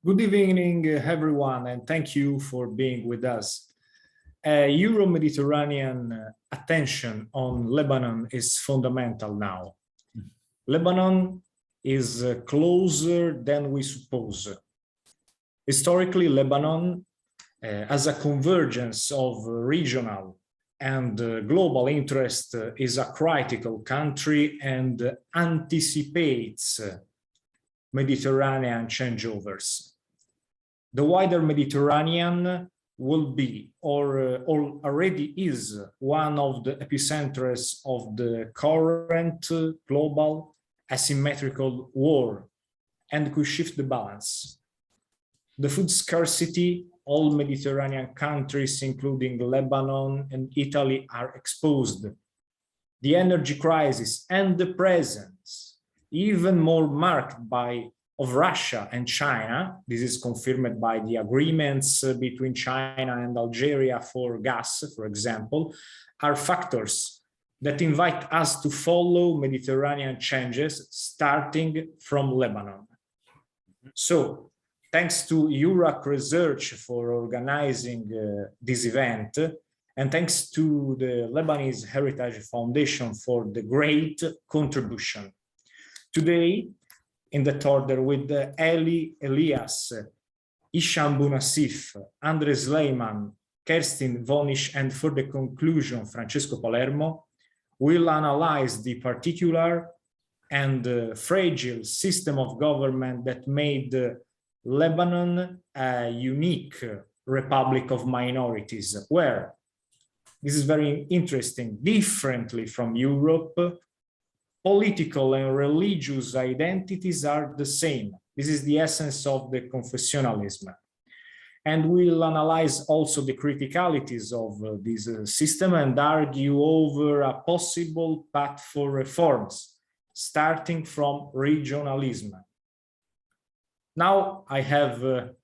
Good evening, everyone, and thank you for being with us. Euro-Mediterranean attention on Lebanon is fundamental now. Lebanon is closer than we suppose. Historically, Lebanon, as a convergence of regional and global interest, is a critical country and anticipates Mediterranean changeovers. The wider Mediterranean will be, or already is, one of the epicenters of the current global asymmetrical war and could shift the balance. The food scarcity, all Mediterranean countries, including Lebanon and Italy, are exposed. The energy crisis and the presence, even more marked of Russia and China, this is confirmed by the agreements between China and Algeria for gas, for example, are factors that invite us to follow Mediterranean changes starting from Lebanon. So, thanks to Eurac Research for organizing this event, and thanks to the Lebanese Heritage Foundation for the great contribution. Today, in that order, with Elie Elias, Hicham Nassif, Sleiman, Kerstin, Wonisch, and for the conclusion, Francesco Palermo, will analyze the particular and fragile system of government that made Lebanon a unique republic of minorities, where, this is very interesting, differently from Europe, political and religious identities are the same. This is the essence of the confessionalism. And we'll analyze also the criticalities of this system and argue over a possible path for reforms, starting from regionalism. Now I have a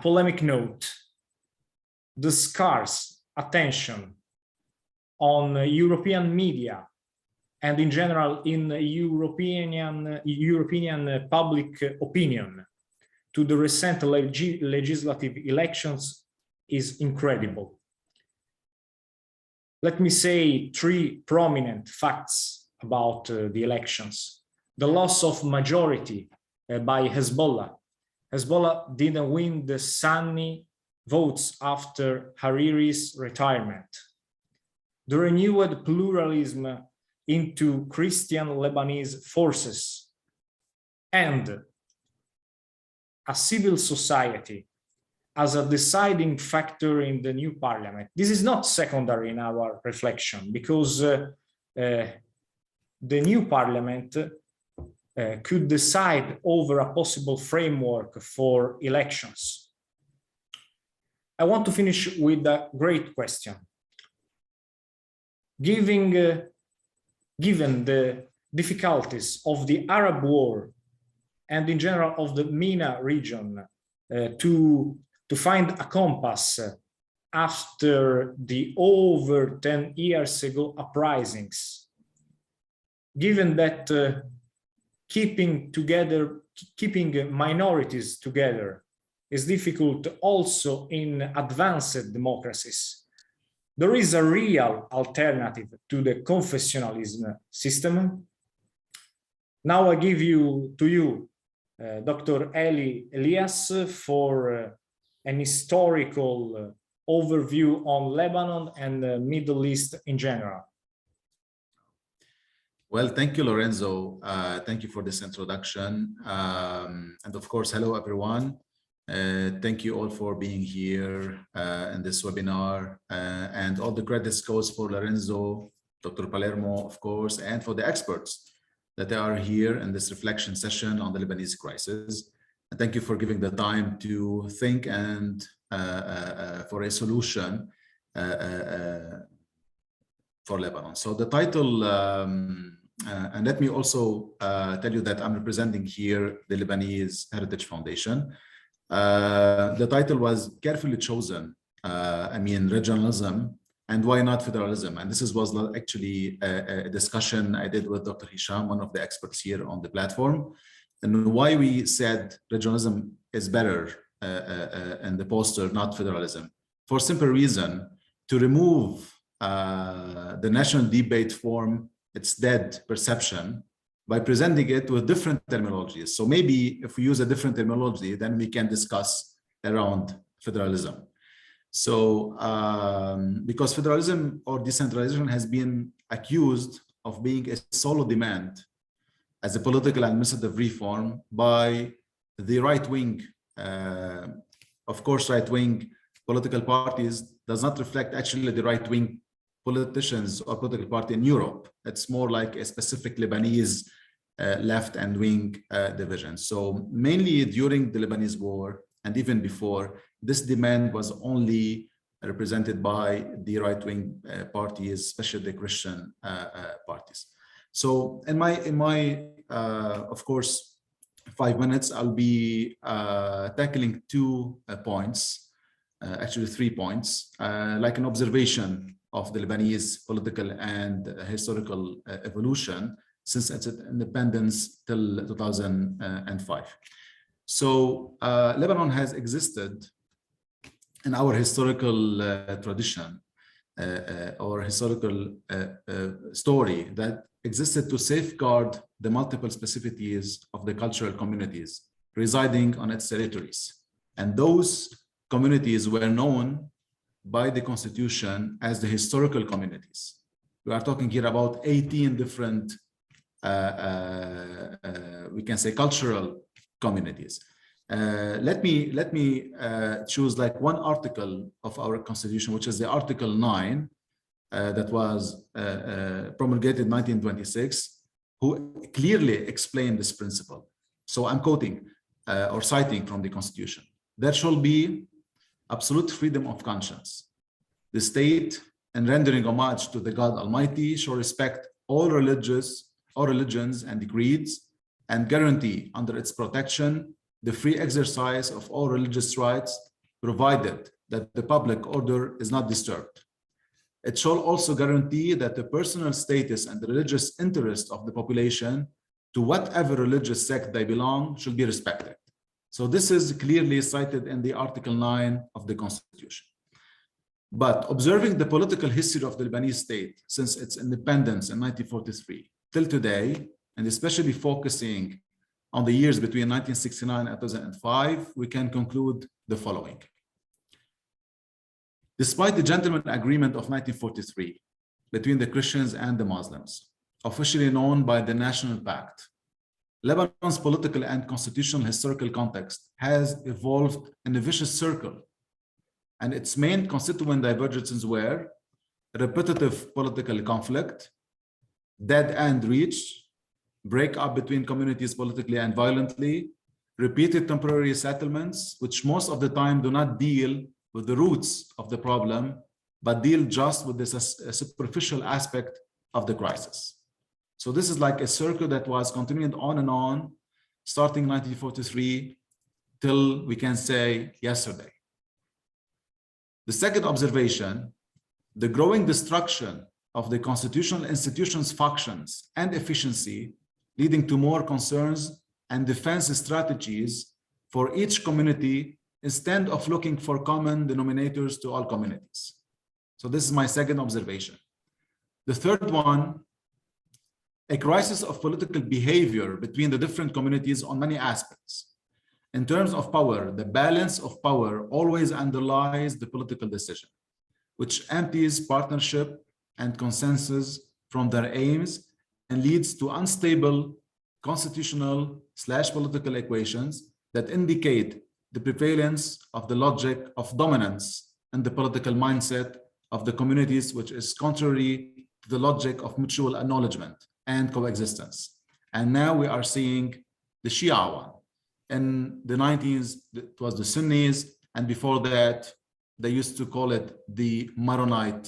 polemic note. The scarce attention on European media and in general in European public opinion to the recent legislative elections is incredible. Let me say three prominent facts about the elections. The loss of majority by Hezbollah. Hezbollah didn't win the Sunni votes after Hariri's retirement. The renewed pluralism into Christian Lebanese forces, and a civil society as a deciding factor in the new parliament. This is not secondary in our reflection, because the new parliament could decide over a possible framework for elections. I want to finish with a great question. Given the difficulties of the Arab war and in general of the MENA region to find a compass after the over 10 years ago uprisings, given that keeping minorities together is difficult also in advanced democracies, there is a real alternative to the confessionalism system. Now I give to you, Dr. Elie Elias, for an historical overview on Lebanon and the Middle East in general. Well, thank you, Lorenzo. Thank you for this introduction. And of course, hello, everyone. Thank you all for being here in this webinar, and all the credits goes for Lorenzo, Dr. Palermo, of course, and for the experts that are here in this reflection session on the Lebanese crisis. And thank you for giving the time to think and for a solution for Lebanon. So the title, and let me also tell you that I'm representing here the Lebanese Heritage Foundation. The title was carefully chosen, regionalism, and why not federalism? And this was actually a discussion I did with Dr. Hicham, one of the experts here on the platform, and why we said regionalism is better in the poster, not federalism, for simple reason: to remove the national debate form its dead perception by presenting it with different terminologies. So maybe if we use a different terminology, then we can discuss around federalism. So because federalism or decentralization has been accused of being a solo demand as a political administrative reform by the right wing. Of course, right wing political parties does not reflect actually the right wing politicians or political party in Europe. It's more like a specific Lebanese left and wing division. So mainly during the Lebanese war and even before, this demand was only represented by the right wing parties, especially the Christian parties. So in my of course, 5 minutes, I'll be tackling 2 points, actually 3 points, like an observation of the Lebanese political and historical evolution since its independence till 2005. So Lebanon has existed in our historical tradition or historical story that existed to safeguard the multiple specificities of the cultural communities residing on its territories. And those communities were known by the constitution as the historical communities. We are talking here about 18 different, we can say, cultural communities. Let me choose like one article of our constitution, which is the Article 9, that was promulgated in 1926, who clearly explained this principle. So I'm quoting or citing from the constitution: "There shall be absolute freedom of conscience. The state, in rendering homage to the God Almighty, shall respect all religions and creeds, and guarantee under its protection the free exercise of all religious rights, provided that the public order is not disturbed. It shall also guarantee that the personal status and the religious interest of the population, to whatever religious sect they belong, shall be respected." So this is clearly cited in the Article 9 of the Constitution. But observing the political history of the Lebanese state since its independence in 1943 till today, and especially focusing on the years between 1969 and 2005, we can conclude the following. Despite the gentleman agreement of 1943 between the Christians and the Muslims, officially known by the National Pact, Lebanon's political and constitutional historical context has evolved in a vicious circle, and its main constituent divergences were repetitive political conflict, dead-end reach, break up between communities politically and violently, repeated temporary settlements, which most of the time do not deal with the roots of the problem, but deal just with this superficial aspect of the crisis. So this is like a circle that was continuing on and on, starting 1943 till, we can say, yesterday. The second observation: the growing destruction of the constitutional institutions' functions and efficiency, leading to more concerns and defense strategies for each community instead of looking for common denominators to all communities. So this is my second observation. The third one: a crisis of political behavior between the different communities on many aspects. In terms of power, the balance of power always underlies the political decision, which empties partnership and consensus from their aims and leads to unstable constitutional/political equations that indicate the prevalence of the logic of dominance in the political mindset of the communities, which is contrary to the logic of mutual acknowledgement and coexistence. And now we are seeing the Shia one. In the 90s, it was the Sunnis, and before that, they used to call it the Maronite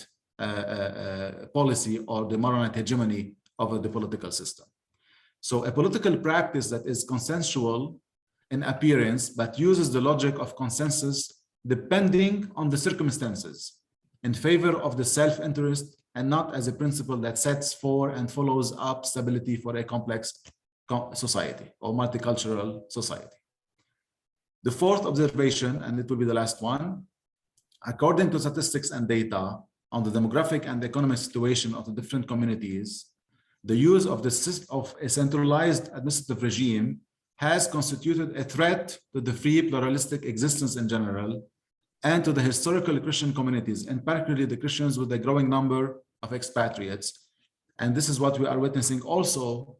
policy or the Maronite hegemony over the political system. So a political practice that is consensual in appearance, but uses the logic of consensus depending on the circumstances in favor of the self-interest and not as a principle that sets for and follows up stability for a complex society or multicultural society. The fourth observation, and it will be the last one, according to statistics and data on the demographic and economic situation of the different communities, the use of a centralized administrative regime has constituted a threat to the free pluralistic existence in general and to the historical Christian communities, and particularly the Christians with a growing number of expatriates. And this is what we are witnessing also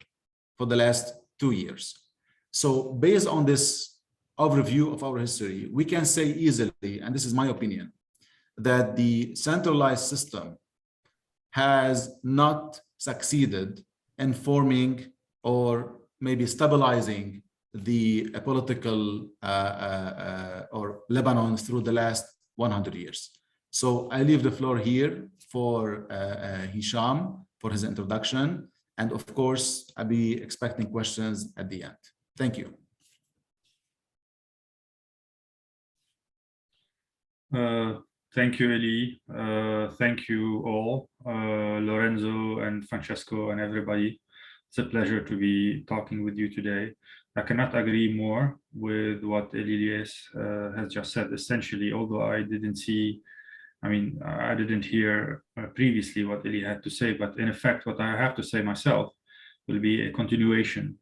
for the last 2 years. So based on this overview of our history, we can say easily, and this is my opinion, that the centralized system has not succeeded in forming or maybe stabilizing the political or Lebanon through the last 100 years. So I leave the floor here for Hicham for his introduction. And of course, I'll be expecting questions at the end. Thank you. Thank you, Elie. Thank you all, Lorenzo and Francesco and everybody. It's a pleasure to be talking with you today. I cannot agree more with what Elie Elias has just said. Essentially, although I didn't hear previously what Elie had to say, but in effect, what I have to say myself will be a continuation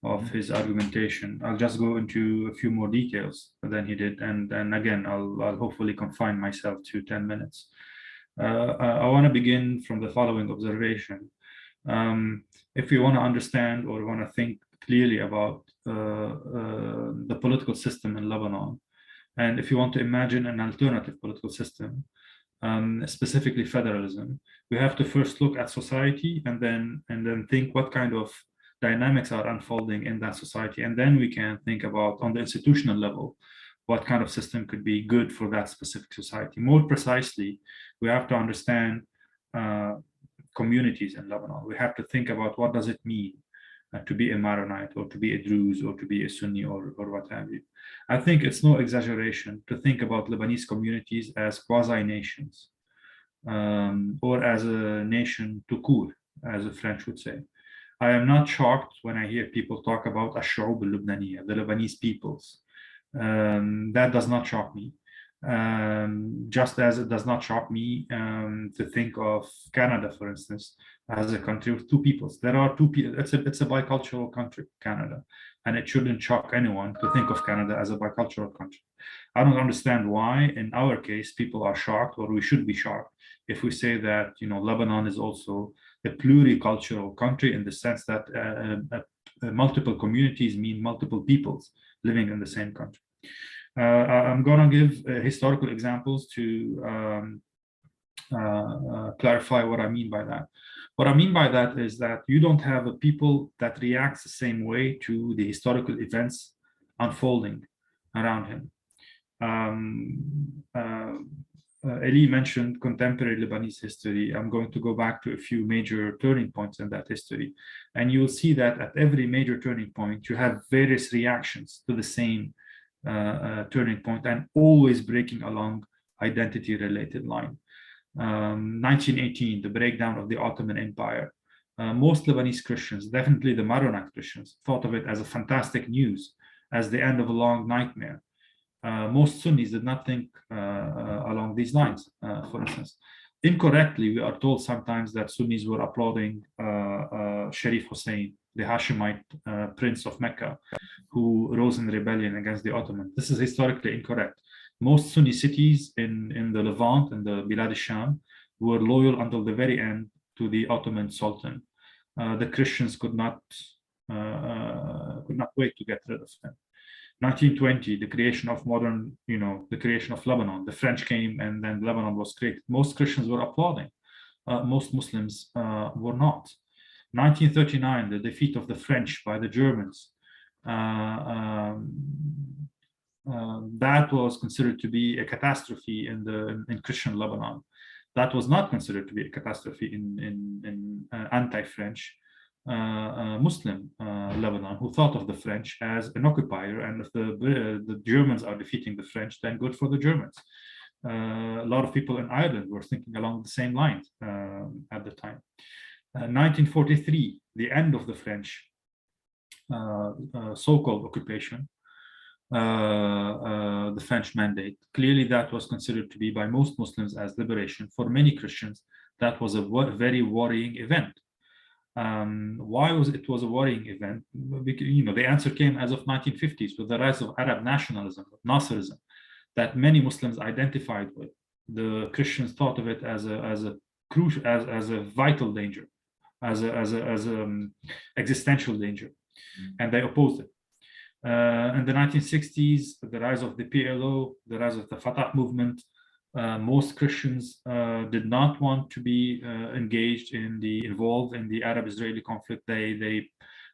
of his argumentation. I'll just go into a few more details than he did, and then again, I'll hopefully confine myself to 10 minutes. I want to begin from the following observation. If we want to understand or want to think clearly about the political system in Lebanon, and if you want to imagine an alternative political system, specifically federalism, we have to first look at society and then think what kind of dynamics are unfolding in that society, and then we can think about, on the institutional level, what kind of system could be good for that specific society. More precisely, we have to understand communities in Lebanon. We have to think about what does it mean to be a Maronite or to be a Druze or to be a Sunni or what have you. I think it's no exaggeration to think about Lebanese communities as quasi-nations or as a nation tout court, as the French would say. I am not shocked when I hear people talk about الشعوب اللبنانية, the Lebanese peoples. That does not shock me. Just as it does not shock me to think of Canada, for instance, as a country with two peoples. There are two people. It's a bicultural country, Canada, and it shouldn't shock anyone to think of Canada as a bicultural country. I don't understand why, in our case, people are shocked, or we should be shocked, if we say that Lebanon is also a pluricultural country, in the sense that multiple communities mean multiple peoples living in the same country. I'm going to give historical examples to clarify what I mean by that. What I mean by that is that you don't have a people that reacts the same way to the historical events unfolding around him. Elie mentioned contemporary Lebanese history. I'm going to go back to a few major turning points in that history. And you'll see that at every major turning point, you have various reactions to the same turning point, and always breaking along identity-related line. 1918, the breakdown of the Ottoman Empire. Most Lebanese Christians, definitely the Maronite Christians, thought of it as a fantastic news, as the end of a long nightmare. Most Sunnis did not think along these lines, for instance. Incorrectly, we are told sometimes that Sunnis were applauding Sharif Hussein, the Hashemite prince of Mecca, who rose in rebellion against the Ottomans. This is historically incorrect. Most Sunni cities in the Levant and the Bilad al-Sham were loyal until the very end to the Ottoman Sultan. The Christians could not wait to get rid of them. 1920, the creation of the creation of Lebanon. The French came and then Lebanon was created. Most Christians were applauding. Most Muslims were not. 1939, the defeat of the French by the Germans. That was considered to be a catastrophe in Christian Lebanon. That was not considered to be a catastrophe in anti-French Muslim Lebanon, who thought of the French as an occupier, and if the Germans are defeating the French, then good for the Germans. A lot of people in Ireland were thinking along the same lines at the time. 1943, the end of the French so-called occupation. the French mandate. Clearly, that was considered to be by most Muslims as liberation. For many Christians, that was a very worrying event. Why was it a worrying event? The answer came as of 1950s with the rise of Arab nationalism, Nassirism, that many Muslims identified with. The Christians thought of it as a vital danger, as existential danger, and they opposed it. In the 1960s, the rise of the PLO, the rise of the Fatah movement, most Christians did not want to be involved in the Arab-Israeli conflict. They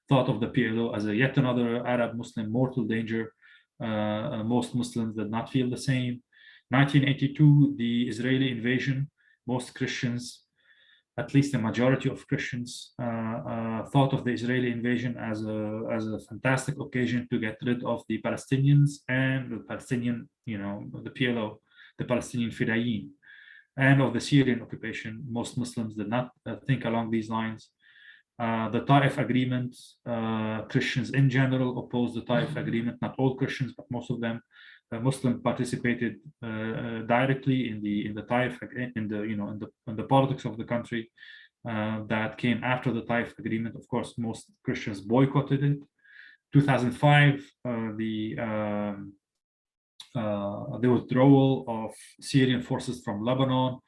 thought of the PLO as yet another Arab Muslim mortal danger. Most Muslims did not feel the same. 1982, the Israeli invasion, most Christians, at least the majority of Christians, thought of the Israeli invasion as a fantastic occasion to get rid of the Palestinians and the Palestinian, the PLO, the Palestinian Fedayeen, and of the Syrian occupation. Most Muslims did not think along these lines. The Taif agreement, Christians in general opposed the Taif agreement, not all Christians, but most of them. Muslims participated directly in the Taif, in the politics of the country that came after the Taif agreement. Of course, most Christians boycotted it. 2005, the withdrawal of Syrian forces from Lebanon.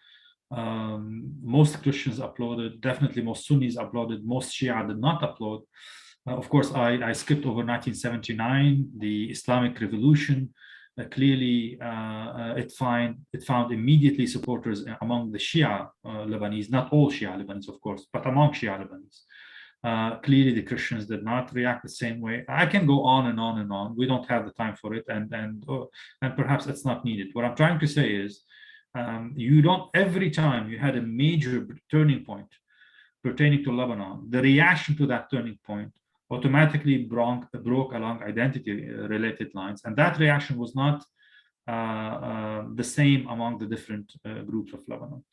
Most Christians applauded, definitely most Sunnis applauded, most Shia did not applaud. Of course, I skipped over 1979, the Islamic Revolution. Clearly, it found immediately supporters among the Shia Lebanese, not all Shia Lebanese, of course, but among Shia Lebanese. Clearly, the Christians did not react the same way. I can go on and on and on. We don't have the time for it, and perhaps it's not needed. What I'm trying to say is, every time you had a major turning point pertaining to Lebanon, the reaction to that turning point automatically broke along identity-related lines, and that reaction was not the same among the different groups of Lebanon,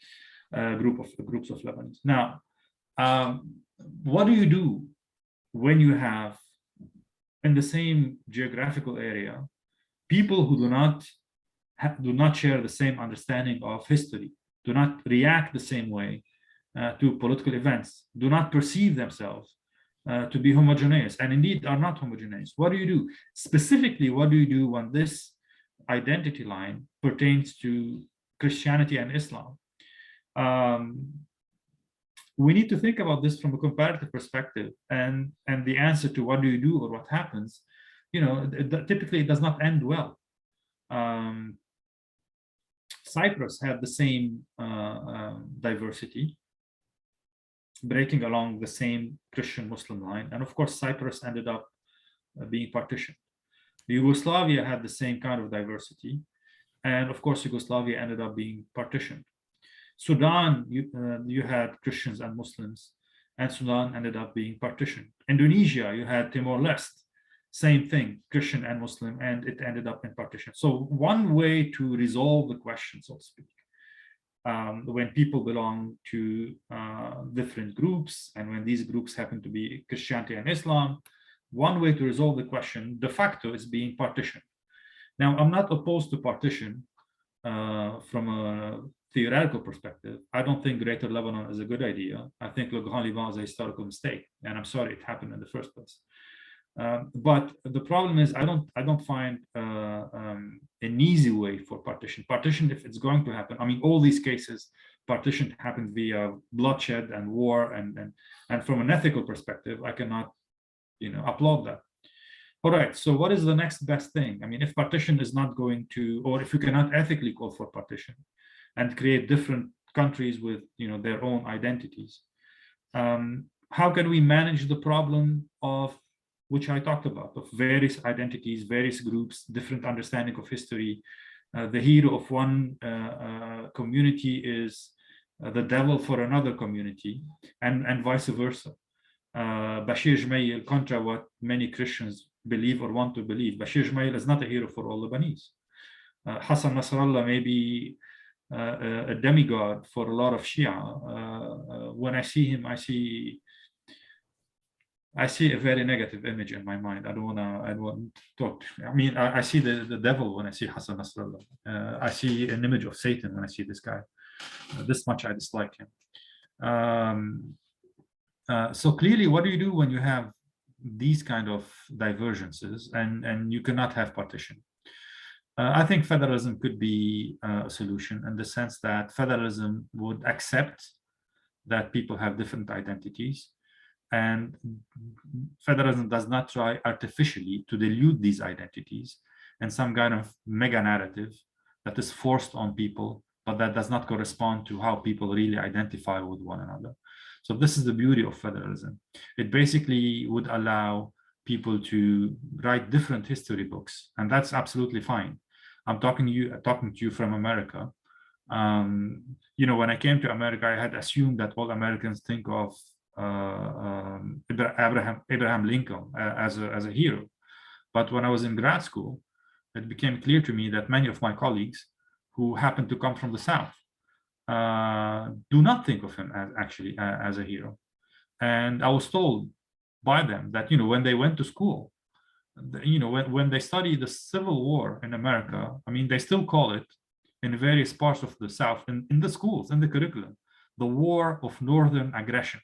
groups of Lebanese. Now, what do you do when you have, in the same geographical area, people who do not share the same understanding of history, do not react the same way to political events, do not perceive themselves to be homogeneous, and indeed are not homogeneous? What do you do? Specifically, what do you do when this identity line pertains to Christianity and Islam? We need to think about this from a comparative perspective, and the answer to what do you do or what happens, typically it does not end well. Cyprus had the same diversity, breaking along the same Christian-Muslim line. And of course, Cyprus ended up being partitioned. Yugoslavia had the same kind of diversity. And of course, Yugoslavia ended up being partitioned. Sudan, you had Christians and Muslims, and Sudan ended up being partitioned. Indonesia, you had Timor-Leste, same thing, Christian and Muslim, and it ended up in partition. So one way to resolve the question, so to speak, when people belong to different groups, and when these groups happen to be Christianity and Islam, one way to resolve the question, de facto, is being partitioned. Now, I'm not opposed to partition from a theoretical perspective. I don't think Greater Lebanon is a good idea. I think Le Grand Liban is a historical mistake, and I'm sorry it happened in the first place. But the problem is, I don't find an easy way for partition. Partition, if it's going to happen, I mean, all these cases, partition happened via bloodshed and war, and from an ethical perspective, I cannot, applaud that. All right, so what is the next best thing? I mean, if partition is not going to, or if you cannot ethically call for partition and create different countries with, their own identities, how can we manage the problem of which I talked about, of various identities, various groups, different understanding of history? The hero of one community is the devil for another community, and vice versa. Bashir Gemayel, contra what many Christians believe or want to believe, Bashir Gemayel is not a hero for all Lebanese. Hassan Nasrallah may be a demigod for a lot of Shia. When I see him, I see I see a very negative image in my mind. I don't want to talk. I mean, I see the devil when I see Hassan Nasrallah. I see an image of Satan when I see this guy. This much I dislike him. So clearly, what do you do when you have these kind of divergences and you cannot have partition? I think federalism could be a solution in the sense that federalism would accept that people have different identities, and federalism does not try artificially to dilute these identities in some kind of mega narrative that is forced on people, but that does not correspond to how people really identify with one another. So this is the beauty of federalism. It basically would allow people to write different history books, and that's absolutely fine. I'm talking to you from America. You know, when I came to America, I had assumed that all Americans think of Abraham Lincoln as a hero. But when I was in grad school, it became clear to me that many of my colleagues who happen to come from the South do not think of him as a hero. And I was told by them that, you know, when they went to school, you know, when they study the Civil War in America, I mean, they still call it in various parts of the South, in the schools, in the curriculum, the War of Northern Aggression.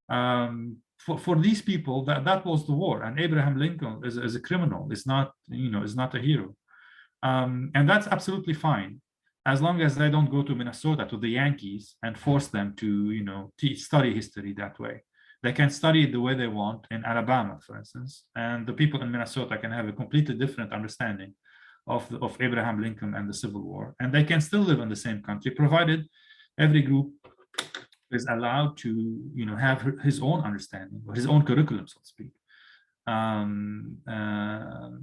For these people, that was the war, and Abraham Lincoln is a criminal. Is not, you know, is not a hero, and that's absolutely fine, as long as they don't go to Minnesota to the Yankees and force them to, you know, study history that way. They can study it the way they want in Alabama, for instance, and the people in Minnesota can have a completely different understanding of Abraham Lincoln and the Civil War, and they can still live in the same country, provided every group is allowed to, you know, have his own understanding or his own curriculum, so to speak,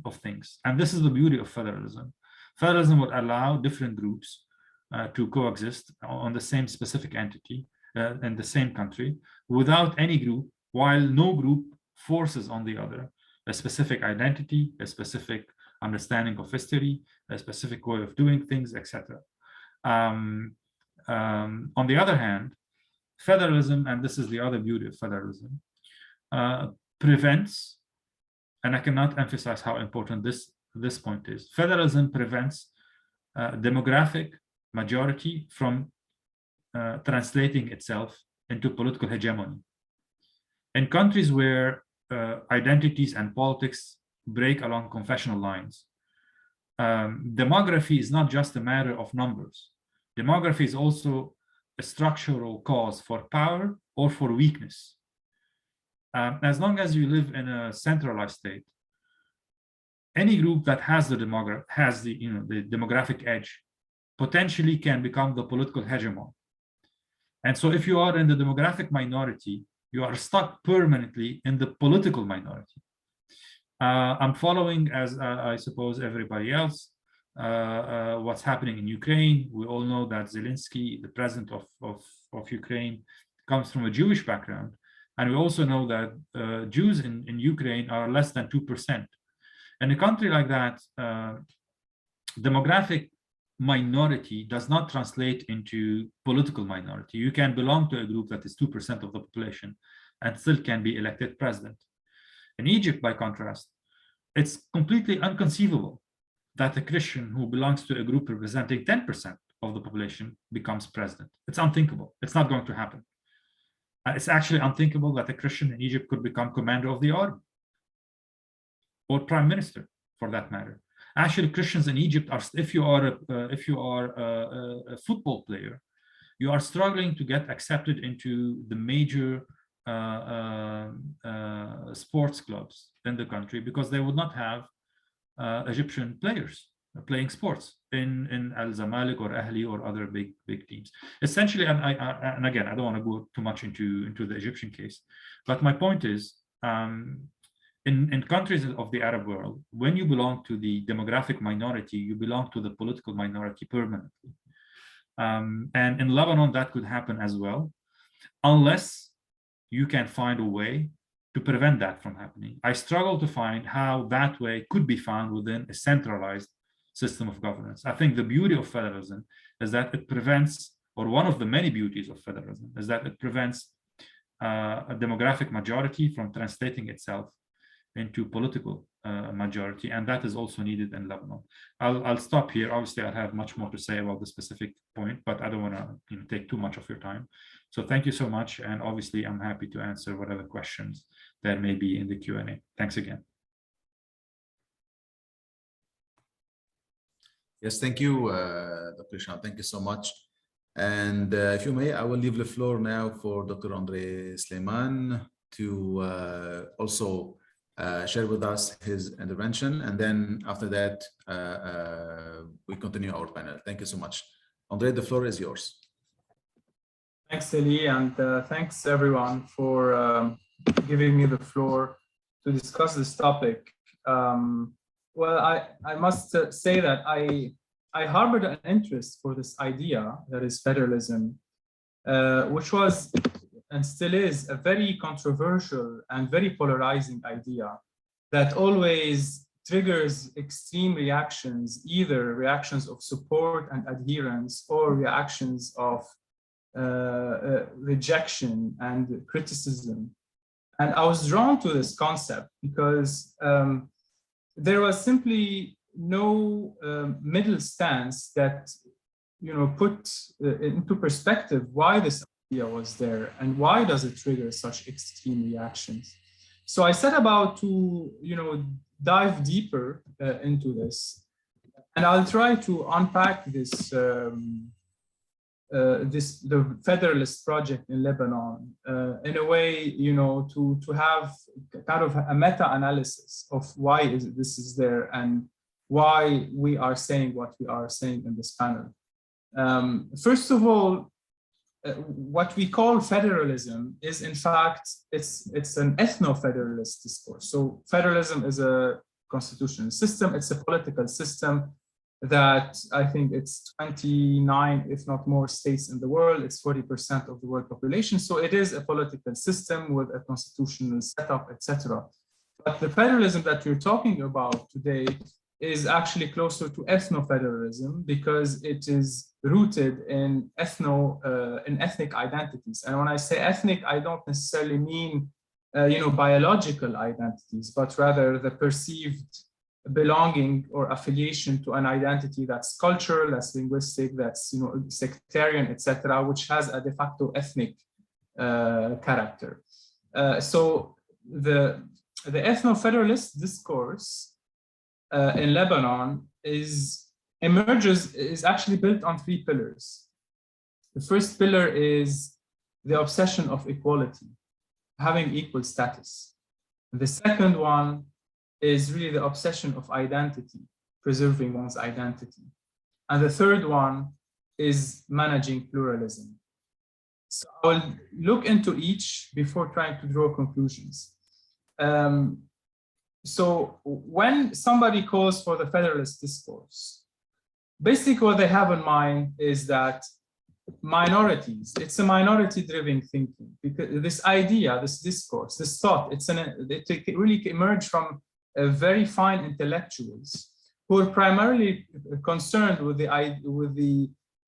of things. And this is the beauty of federalism. Federalism would allow different groups to coexist on the same specific entity in the same country without any group, while no group forces on the other a specific identity, a specific understanding of history, a specific way of doing things, etc. On the other hand, federalism, and this is the other beauty of federalism, prevents, and I cannot emphasize how important this point is, federalism prevents demographic majority from translating itself into political hegemony. In countries where identities and politics break along confessional lines, demography is not just a matter of numbers. Demography is also a structural cause for power or for weakness. As long as you live in a centralized state, any group that has the demographic edge potentially can become the political hegemon. And so if you are in the demographic minority, you are stuck permanently in the political minority. I'm following, as I suppose everybody else, what's happening in Ukraine. We all know that Zelensky, the president of Ukraine, comes from a Jewish background. And we also know that Jews in Ukraine are less than 2%. In a country like that, demographic minority does not translate into political minority. You can belong to a group that is 2% of the population and still can be elected president. In Egypt, by contrast, it's completely inconceivable that a Christian who belongs to a group representing 10% of the population becomes president. It's unthinkable. It's not going to happen. It's actually unthinkable that a Christian in Egypt could become commander of the army or prime minister, for that matter. Actually, Christians in Egypt are, if you are a football player, you are struggling to get accepted into the major sports clubs in the country because they would not have Egyptian players playing sports in Al Zamalek or Ahli or other big teams. Essentially, and again, I don't want to go too much into the Egyptian case, but my point is, in countries of the Arab world, when you belong to the demographic minority, you belong to the political minority permanently. And in Lebanon, that could happen as well, unless you can find a way to prevent that from happening. I struggle to find how that way could be found within a centralized system of governance. I think the beauty of federalism is that it prevents, or one of the many beauties of federalism is that it prevents a demographic majority from translating itself into political majority, and that is also needed in Lebanon. I'll stop here. Obviously, I'll have much more to say about the specific point, but I don't want to take too much of your time. So thank you so much, and obviously, I'm happy to answer whatever questions there may be in the Q&A. Thanks again. Yes, thank you, Dr. Hicham. Thank you so much. And if you may, I will leave the floor now for Dr. Andre Sleiman to also share with us his intervention. And then after that, we continue our panel. Thank you so much. Andre, the floor is yours. Thanks, Elie, and thanks everyone for giving me the floor to discuss this topic. Well, I must say that I harbored an interest for this idea that is federalism, which was and still is a very controversial and very polarizing idea that always triggers extreme reactions, either reactions of support and adherence or reactions of rejection and criticism. And I was drawn to this concept because there was simply no middle stance that put into perspective why this idea was there and why does it trigger such extreme reactions. So I set about to dive deeper into this, and I'll try to unpack this the Federalist project in Lebanon in a way, to have kind of a meta-analysis of why this is there and why we are saying what we are saying in this panel. First of all, what we call federalism is, in fact, it's an ethno-federalist discourse. So federalism is a constitutional system. It's a political system that I think it's 29, if not more, states in the world. It's 40% of the world population. So it is a political system with a constitutional setup, etc. But the federalism that we're talking about today is actually closer to ethno-federalism because it is rooted in ethnic identities. And when I say ethnic, I don't necessarily mean biological identities, but rather the perceived belonging or affiliation to an identity that's cultural, that's linguistic, that's sectarian, etc., which has a de facto ethnic character. So the ethno-federalist discourse in Lebanon is actually built on three pillars. The first pillar is the obsession of equality, having equal status. The second one is really the obsession of identity, preserving one's identity. And the third one is managing pluralism. So I will look into each before trying to draw conclusions. So when somebody calls for the Federalist discourse, basically what they have in mind is that minorities, it's a minority-driven thinking, because this idea, this discourse, this thought, it really emerged from very fine intellectuals who are primarily concerned with the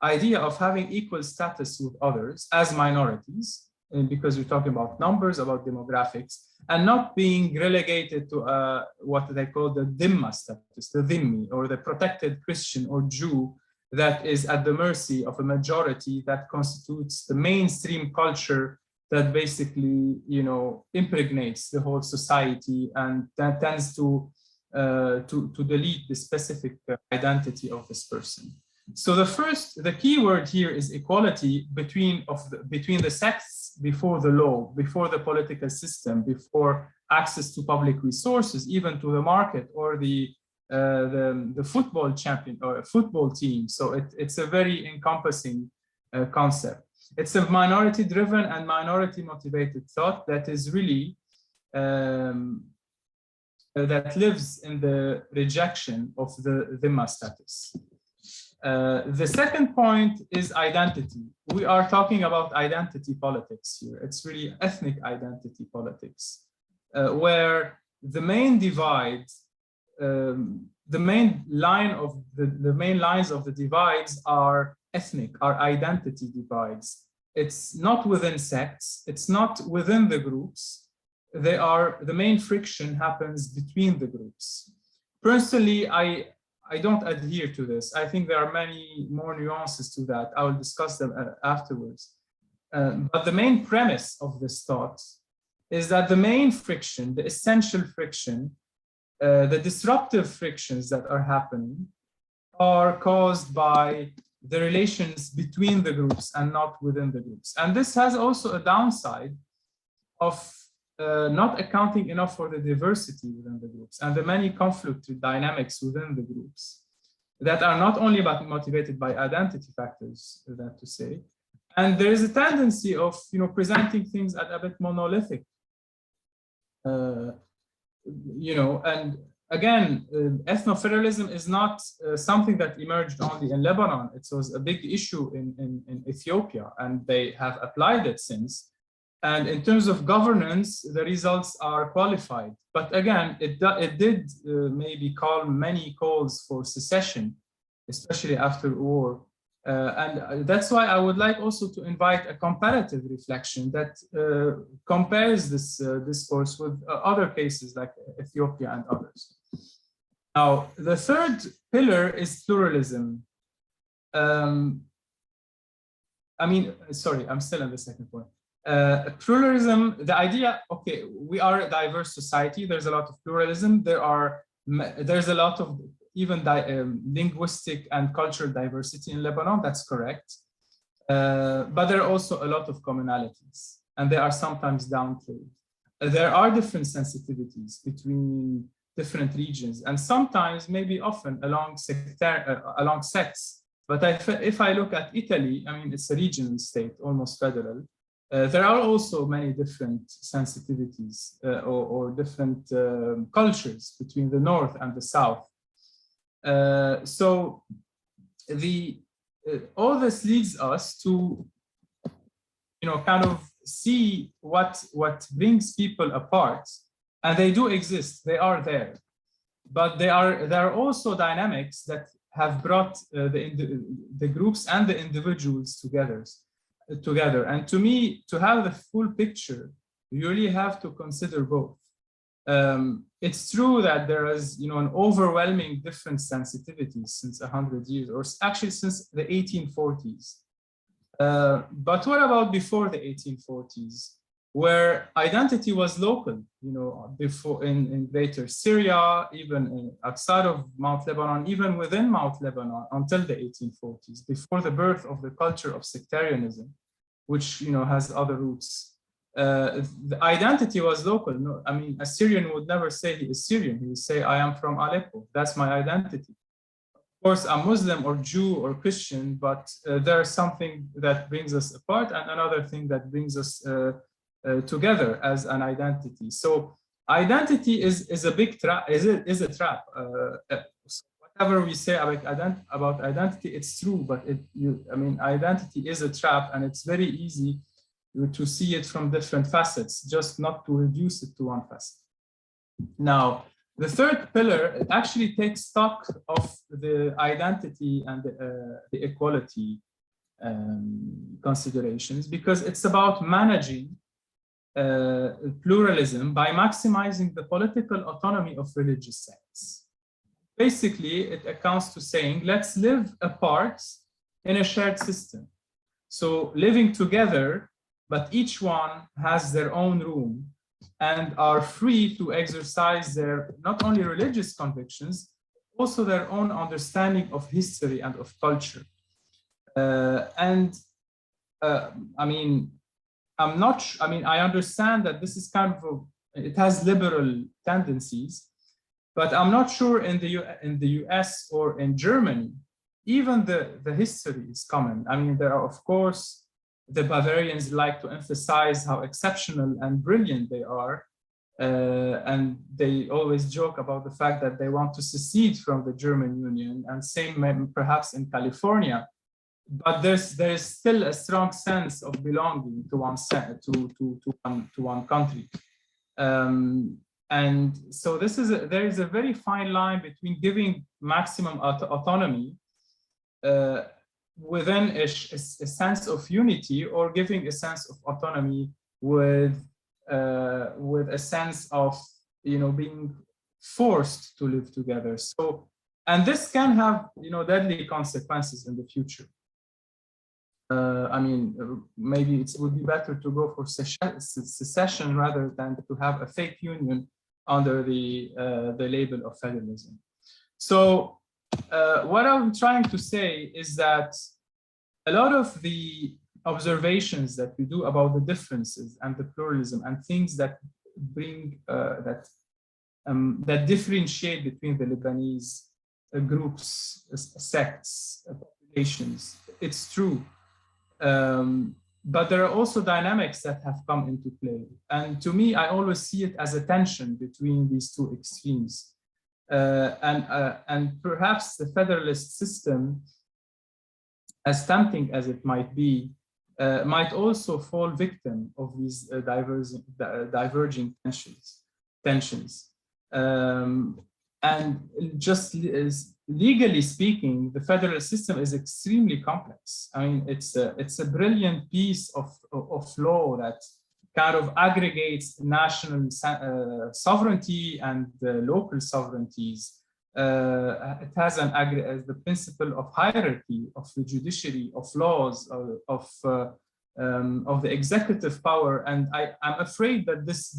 idea of having equal status with others as minorities, because we're talking about numbers, about demographics, and not being relegated to what they call the dhimma status, the dhimmi, or the protected Christian or Jew that is at the mercy of a majority that constitutes the mainstream culture that basically, impregnates the whole society and that tends to delete the specific identity of this person. So the key word here is equality between the sects before the law, before the political system, before access to public resources, even to the market or the football champion or a football team. So it's a very encompassing concept. It's a minority-driven and minority-motivated thought that is really that lives in the rejection of the dhimma status. The second point is identity. We are talking about identity politics here. It's really ethnic identity politics, where the main divide, the main lines of the divides are ethnic, are identity divides. it's not within sects, it's not within the groups. They are, the main friction happens between the groups. Personally, I don't adhere to this. I think there are many more nuances to that. I will discuss them afterwards. But the main premise of this thought is that the main friction, the essential friction, the disruptive frictions that are happening are caused by the relations between the groups and not within the groups. And this has also a downside of not accounting enough for the diversity within the groups and the many conflict dynamics within the groups that are not only motivated by identity factors, that to say. And there is a tendency of presenting things as a bit monolithic. And again, ethno-federalism is not something that emerged only in Lebanon. It was a big issue in Ethiopia, and they have applied it since. And in terms of governance, the results are qualified. But again, it did maybe call many calls for secession, especially after war. And that's why I would like also to invite a comparative reflection that compares this discourse with other cases like Ethiopia and others. Now, the third pillar is pluralism. Sorry, I'm still on the second point. Pluralism, the idea, okay, we are a diverse society. There's a lot of pluralism. There's a lot of even linguistic and cultural diversity in Lebanon, that's correct. But there are also a lot of commonalities, and they are sometimes downplayed. There are different sensitivities between different regions, and sometimes, maybe often, along sects. But if I look at Italy, I mean, it's a regional state, almost federal. There are also many different sensitivities or different cultures between the north and the south. So all this leads us to kind of see what brings people apart, and they do exist, they are there, but there are also dynamics that have brought the groups and the individuals together. And to me, to have the full picture, you really have to consider both. It's true that there is, an overwhelming different sensitivities since 100 years, or actually since the 1840s. But what about before the 1840s, where identity was local? Before in Greater Syria, even outside of Mount Lebanon, even within Mount Lebanon, until the 1840s, before the birth of the culture of sectarianism, which has other roots. The identity was local. No, I mean, a Syrian would never say he is Syrian. He would say, I am from Aleppo. That's my identity. Of course, I'm Muslim or Jew or Christian, but there's something that brings us apart and another thing that brings us together as an identity. So identity is a big trap, is a trap. Whatever we say about identity, it's true, but identity is a trap, and it's very easy to see it from different facets, just not to reduce it to one facet. Now, the third pillar actually takes stock of the identity and the equality considerations, because it's about managing pluralism by maximizing the political autonomy of religious sects. Basically, it accounts to saying, let's live apart in a shared system. So living together, but each one has their own room and are free to exercise their not only religious convictions, also their own understanding of history and of culture. I understand that this is kind of it has liberal tendencies, but I'm not sure in the US or in Germany, even the history is common. I mean, there are, of course, the Bavarians like to emphasize how exceptional and brilliant they are. And they always joke about the fact that they want to secede from the German Union, and same perhaps in California. But there's still a strong sense of belonging to one country. And so there is a very fine line between giving maximum autonomy, within a sense of unity, or giving a sense of autonomy with a sense of, you know, being forced to live together. So, and this can have, you know, deadly consequences in the future. I mean, maybe it would be better to go for secession rather than to have a fake union under the label of federalism. So what I'm trying to say is that a lot of the observations that we do about the differences and the pluralism and things that bring that differentiate between the Lebanese groups, sects, populations, it's true. But there are also dynamics that have come into play. And to me, I always see it as a tension between these two extremes. And perhaps the federalist system, as tempting as it might be, might also fall victim of these diverging tensions. And just as legally speaking, the federal system is extremely complex. I mean, it's a brilliant piece of law that kind of aggregates national sovereignty and local sovereignties. It has the principle of hierarchy of the judiciary, of laws, of the executive power, and I'm afraid that this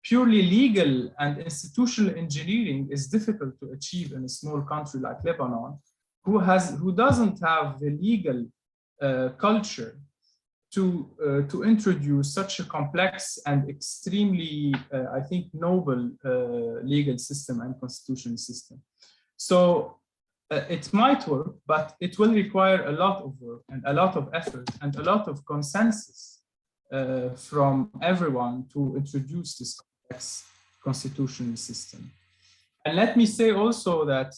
purely legal and institutional engineering is difficult to achieve in a small country like Lebanon, who doesn't have the legal culture to introduce such a complex and extremely, I think, noble legal system and constitutional system. So it might work, but it will require a lot of work and a lot of effort and a lot of consensus from everyone to introduce this complex constitutional system. And let me say also that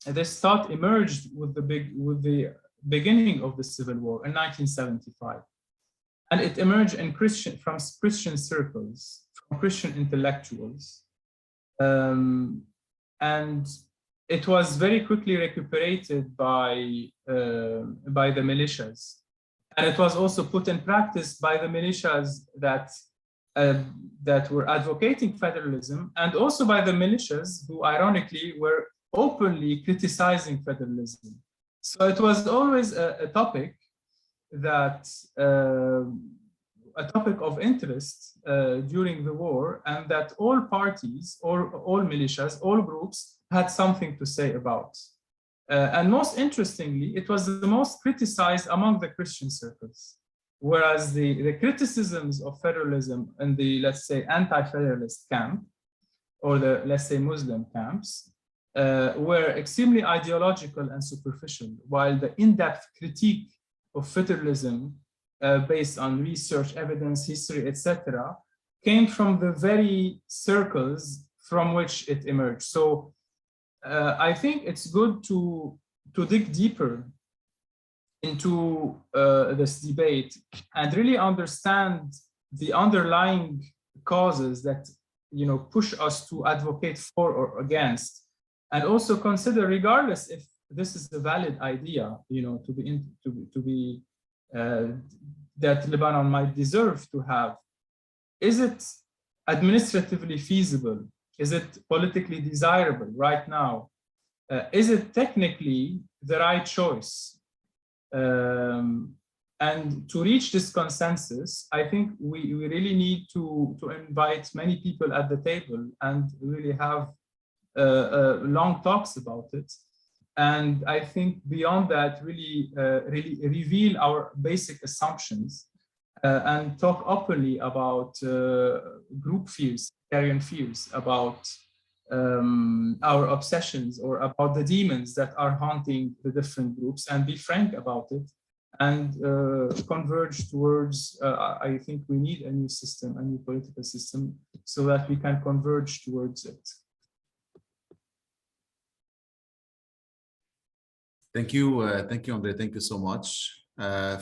this thought emerged with the beginning of the Civil War in 1975. And it emerged from Christian circles, from Christian intellectuals. And it was very quickly recuperated by the militias. And it was also put in practice by the militias that were advocating federalism, and also by the militias who ironically were openly criticizing federalism. So it was always a topic that a topic of interest during the war, and that all parties, or all militias, all groups had something to say about. And most interestingly, it was the most criticized among the Christian circles, whereas the criticisms of federalism in the, let's say, anti-federalist camp, or the, let's say, Muslim camps, were extremely ideological and superficial, while the in-depth critique of federalism based on research, evidence, history, etc., came from the very circles from which it emerged. So I think it's good to dig deeper into this debate and really understand the underlying causes that, you know, push us to advocate for or against, and also consider, regardless if this is a valid idea, you know, that Lebanon might deserve to have, is it administratively feasible? Is it politically desirable right now? Is it technically the right choice? And to reach this consensus, I think we really need to invite many people at the table and really have long talks about it. And I think beyond that, really reveal our basic assumptions and talk openly about group fears, sectarian fears, about our obsessions, or about the demons that are haunting the different groups, and be frank about it, and converge towards, I think we need a new system, a new political system, so that we can converge towards it. Thank you, Andre. Thank you so much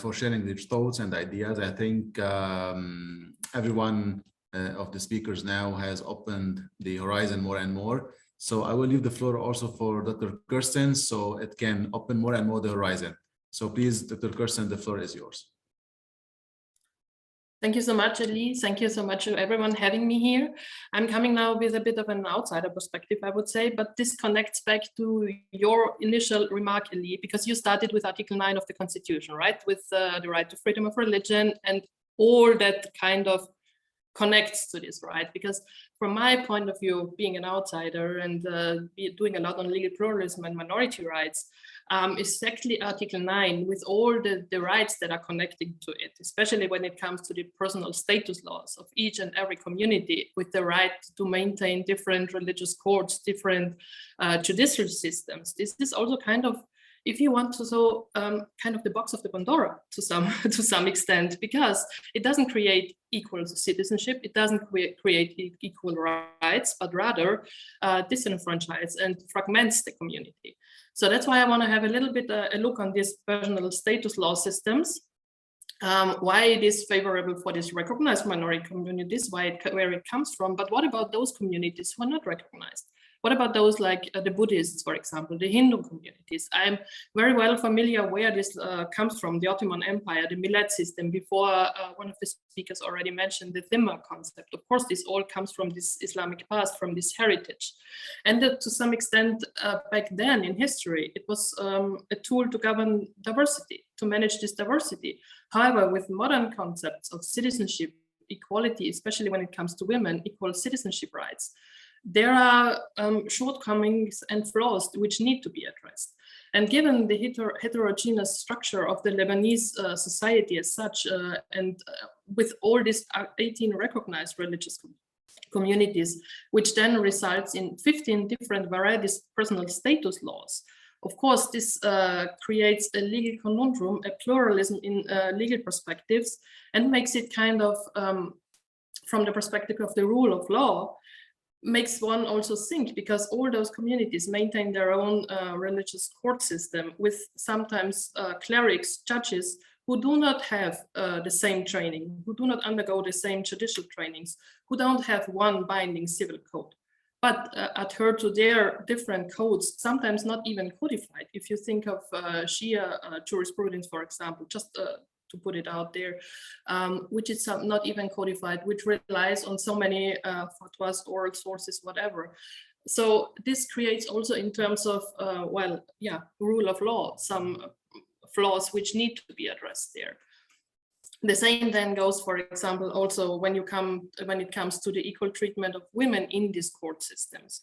for sharing these thoughts and ideas. I think everyone of the speakers now has opened the horizon more and more. So I will leave the floor also for Dr. Kerstin, so it can open more and more the horizon. So please, Dr. Kerstin, the floor is yours. Thank you so much, Elie. Thank you so much to everyone having me here. I'm coming now with a bit of an outsider perspective, I would say, but this connects back to your initial remark, Elie, because you started with Article 9 of the Constitution, right? With the right to freedom of religion and all that kind of connects to this, right? Because from my point of view, being an outsider and doing a lot on legal pluralism and minority rights, exactly Article 9 with all the rights that are connecting to it, especially when it comes to the personal status laws of each and every community, with the right to maintain different religious courts, different judicial systems. This is also kind of, if you want to, so kind of the box of the Pandora to some extent, because it doesn't create equal citizenship, it doesn't create equal rights, but rather disenfranchise and fragments the community. So that's why I want to have a little bit a look on these personal status law systems, why it is favorable for these recognized minority communities, where it comes from, but what about those communities who are not recognized? What about those like the Buddhists, for example, the Hindu communities? I'm very well familiar where this comes from, the Ottoman Empire, the Millet system. Before one of the speakers already mentioned the Dhimma concept. Of course, this all comes from this Islamic past, from this heritage. And to some extent, back then in history, it was a tool to govern diversity, to manage this diversity. However, with modern concepts of citizenship, equality, especially when it comes to women, equal citizenship rights, there are shortcomings and flaws which need to be addressed. And given the heterogeneous structure of the Lebanese society as such, and with all these 18 recognized religious communities, which then results in 15 different varieties personal status laws, of course, this creates a legal conundrum, a pluralism in legal perspectives, and makes it kind of, from the perspective of the rule of law, makes one also think, because all those communities maintain their own religious court system with sometimes clerics, judges who do not have the same training, who do not undergo the same judicial trainings, who don't have one binding civil code, but adhere to their different codes, sometimes not even codified. If you think of Shia jurisprudence, for example, just to put it out there, which is not even codified, which relies on so many fatwas, oral sources, whatever. So this creates also in terms of, rule of law, some flaws which need to be addressed there. The same then goes, for example, also when it comes to the equal treatment of women in these court systems.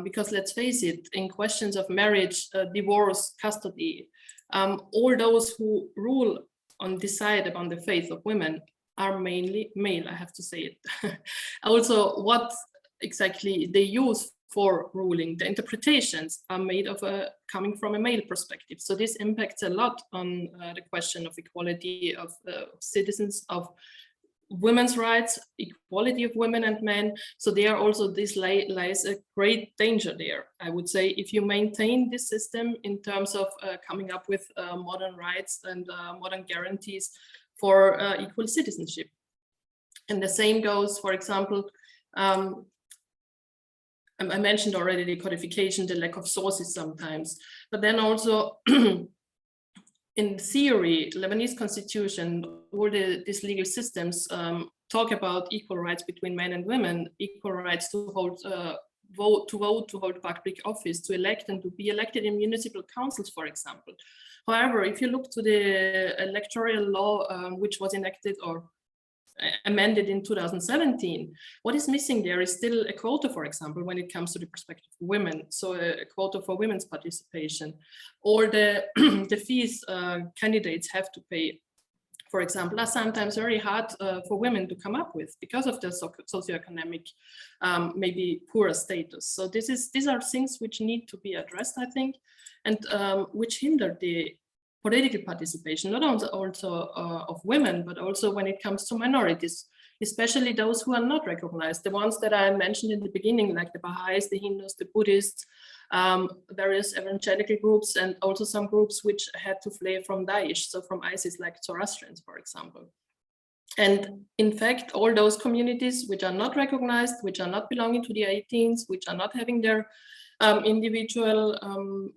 Because let's face it, in questions of marriage, divorce, custody, all those who rule decide upon the faith of women are mainly male, I have to say it. Also, what exactly they use for ruling, the interpretations are made of coming from a male perspective. So this impacts a lot on the question of equality of citizens, of women's rights, equality of women and men. So there also this lies a great danger there, I would say, if you maintain this system in terms of coming up with modern rights and modern guarantees for equal citizenship. And the same goes, for example, I mentioned already the codification, the lack of sources sometimes, but then also in theory, Lebanese constitution, all these legal systems talk about equal rights between men and women, equal rights to vote, to hold public office, to elect and to be elected in municipal councils, for example. However, if you look to the electoral law, which was enacted or amended in 2017, what is missing there is still a quota, for example, when it comes to the perspective of women, so a quota for women's participation, or the fees candidates have to pay, for example, are sometimes very hard for women to come up with because of their socioeconomic, maybe poorer status. So these are things which need to be addressed, I think, and which hinder the political participation, not only also of women, but also when it comes to minorities, especially those who are not recognized, the ones that I mentioned in the beginning, like the Baha'is, the Hindus, the Buddhists, various evangelical groups, and also some groups which had to flee from Daesh, so from ISIS, like Zoroastrians, for example. And in fact, all those communities which are not recognized, which are not belonging to the 18s, which are not having their individual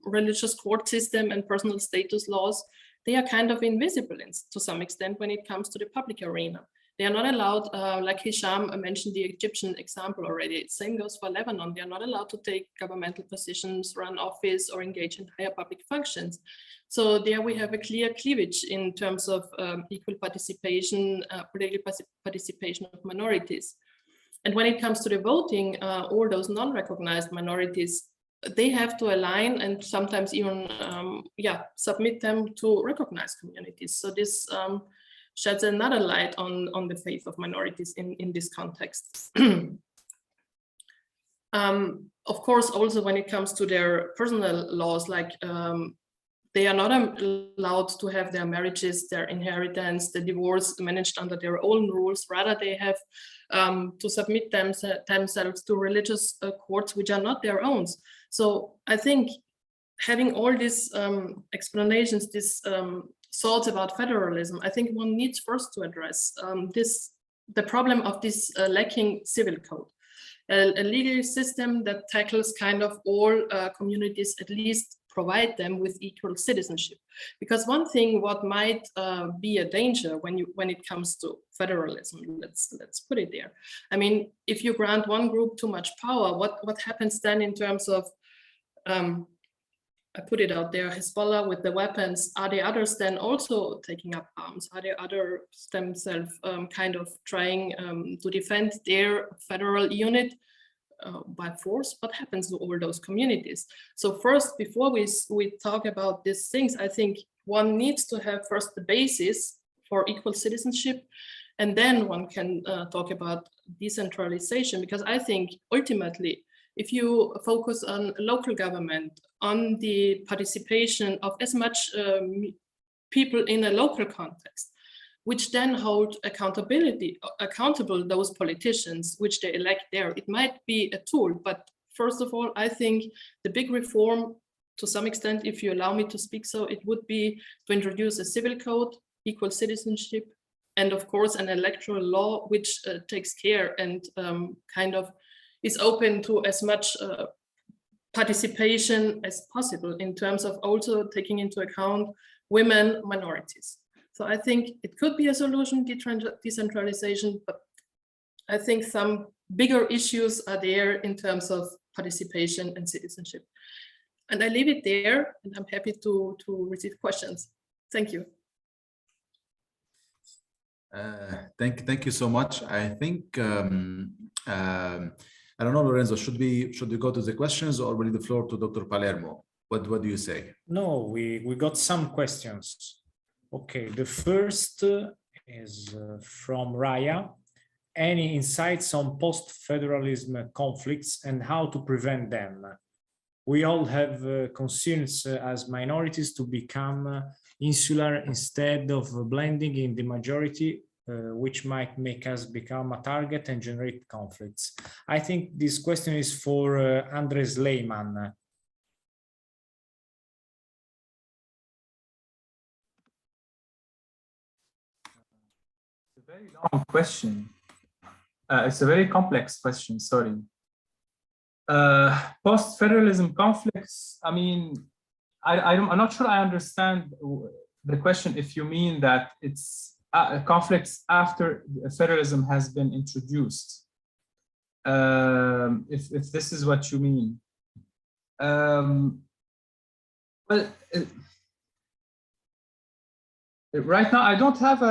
religious court system and personal status laws, they are kind of invisible to some extent when it comes to the public arena. They are not allowed, like Hicham mentioned the Egyptian example already, same goes for Lebanon, they are not allowed to take governmental positions, run office, or engage in higher public functions. So there we have a clear cleavage in terms of equal participation, political participation of minorities. And when it comes to the voting, all those non-recognized minorities, they have to align and sometimes even submit them to recognized communities. So this sheds another light on the faith of minorities in this context. Of course, also when it comes to their personal laws, like they are not allowed to have their marriages, their inheritance, the divorce managed under their own rules. Rather, they have to submit themselves to religious courts which are not their own. So I think having all these explanations, these thoughts about federalism, I think one needs first to address the problem of this lacking civil code. A legal system that tackles kind of all communities, at least provide them with equal citizenship. Because one thing what might be a danger when it comes to federalism, let's put it there. I mean, if you grant one group too much power, what happens then in terms of, I put it out there, Hezbollah with the weapons, are the others then also taking up arms? Are the others themselves kind of trying to defend their federal unit by force? What happens to all those communities? So first, before we talk about these things, I think one needs to have first the basis for equal citizenship, and then one can talk about decentralization, because I think ultimately, if you focus on local government, on the participation of as much people in a local context, which then hold accountable those politicians which they elect there, it might be a tool. But first of all, I think the big reform, to some extent, if you allow me to speak so, it would be to introduce a civil code, equal citizenship, and of course an electoral law which takes care and kind of is open to as much participation as possible in terms of also taking into account women, minorities. So I think it could be a solution, decentralization, but I think some bigger issues are there in terms of participation and citizenship. And I leave it there, and I'm happy to receive questions. Thank you. Thank you so much. I think I don't know, Lorenzo, should we go to the questions or will leave the floor to Dr. Palermo? What do you say? No, we got some questions. Okay, the first is from Raya. Any insights on post-federalism conflicts and how to prevent them? We all have concerns as minorities to become insular instead of blending in the majority, which might make us become a target and generate conflicts. I think this question is for Andres Sleiman. It's a very long question. It's a very complex question, sorry. Post-federalism conflicts, I mean, I'm not sure I understand the question if you mean that it's conflicts after federalism has been introduced. If this is what you mean. Well, right now I don't have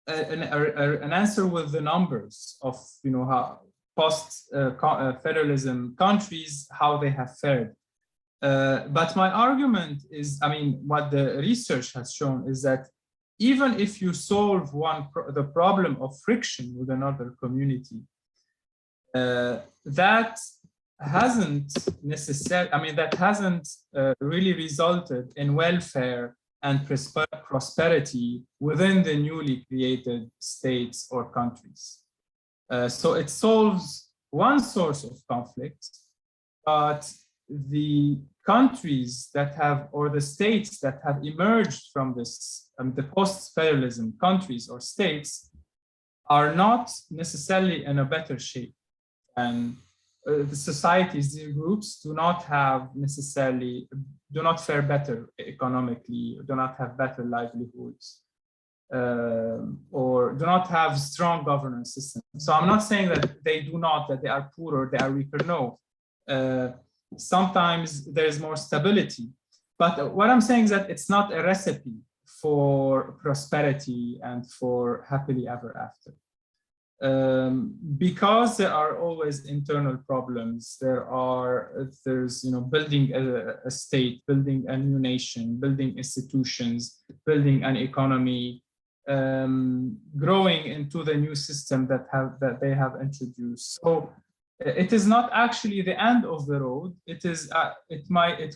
an answer with the numbers of, you know, how post-federalism countries, how they have fared. But my argument is, I mean, what the research has shown is that even if you solve the problem of friction with another community, that hasn't necessarily, I mean, that hasn't really resulted in welfare and prosperity within the newly created states or countries. So it solves one source of conflict, but the countries that have, or the states that have emerged from this, the post-federalism countries or states, are not necessarily in a better shape. And the societies, the groups do not fare better economically, do not have better livelihoods, or do not have strong governance systems. So I'm not saying that they do not, that they are poor or they are weaker. No. Sometimes there's more stability. But what I'm saying is that it's not a recipe for prosperity and for happily ever after. Because there are always internal problems. There's building a state, building a new nation, building institutions, building an economy, growing into the new system that they have introduced. So it is not actually the end of the road. It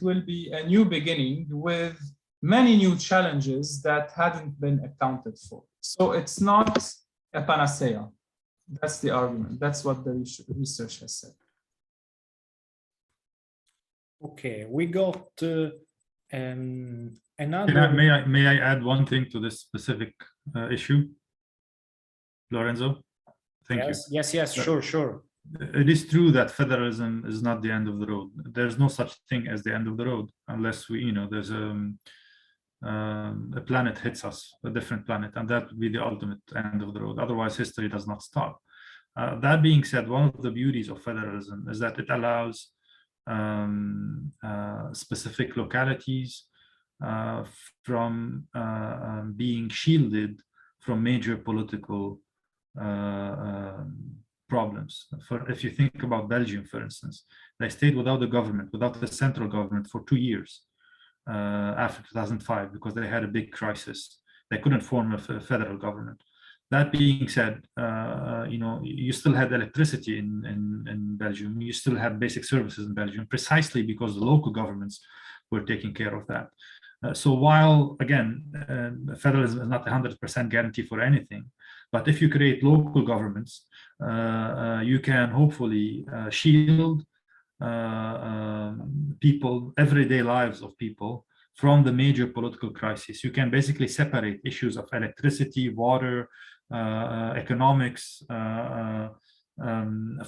will be a new beginning with many new challenges that hadn't been accounted for. So it's not a panacea. That's the argument. That's what the research has said. Okay, we got another. May I add one thing to this specific issue, Lorenzo? Thank you. Yes, sure. It is true that federalism is not the end of the road. There's no such thing as the end of the road, unless there's a planet hits us, a different planet, and that would be the ultimate end of the road. Otherwise, history does not stop. That being said, one of the beauties of federalism is that it allows specific localities from being shielded from major political problems. If you think about Belgium, for instance, they stayed without the government, without the central government for 2 years after 2005 because they had a big crisis. They couldn't form a federal government. That being said, you still had electricity in Belgium. You still had basic services in Belgium, precisely because the local governments were taking care of that. So while, again, federalism is not a 100% guarantee for anything, but if you create local governments, you can hopefully shield people, everyday lives of people from the major political crises. You can basically separate issues of electricity, water, economics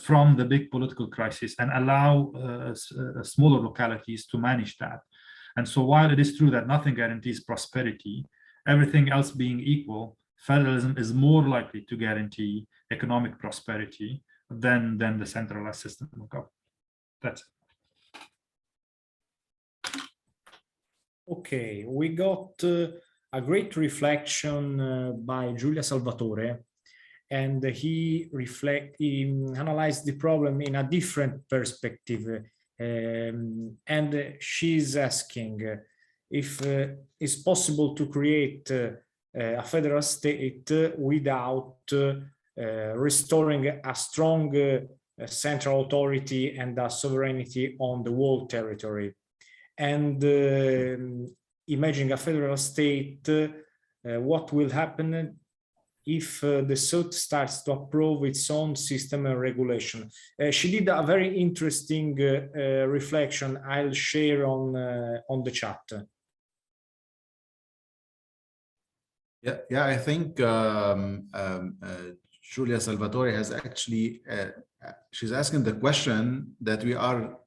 from the big political crisis and allow smaller localities to manage that. And so while it is true that nothing guarantees prosperity, everything else being equal, federalism is more likely to guarantee economic prosperity than the centralized system of government. That's it. Okay, we got a great reflection by Giulia Salvatore, and he analyzed the problem in a different perspective. And she's asking if it's possible to create a federal state without restoring a strong central authority and a sovereignty on the whole territory. And imagining a federal state, what will happen if the South starts to approve its own system and regulation? She did a very interesting reflection. I'll share on the chat. Yeah, I think Giulia Salvatore has actually, she's asking the question that we are,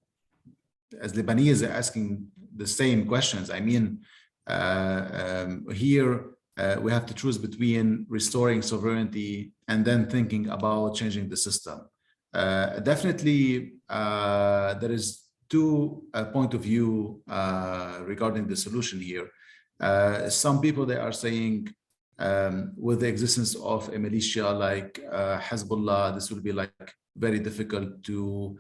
as Lebanese, asking the same questions. I mean, here we have to choose between restoring sovereignty and then thinking about changing the system. Definitely, there is two point of view regarding the solution here. Some people, they are saying, with the existence of a militia like Hezbollah, this will be like very difficult to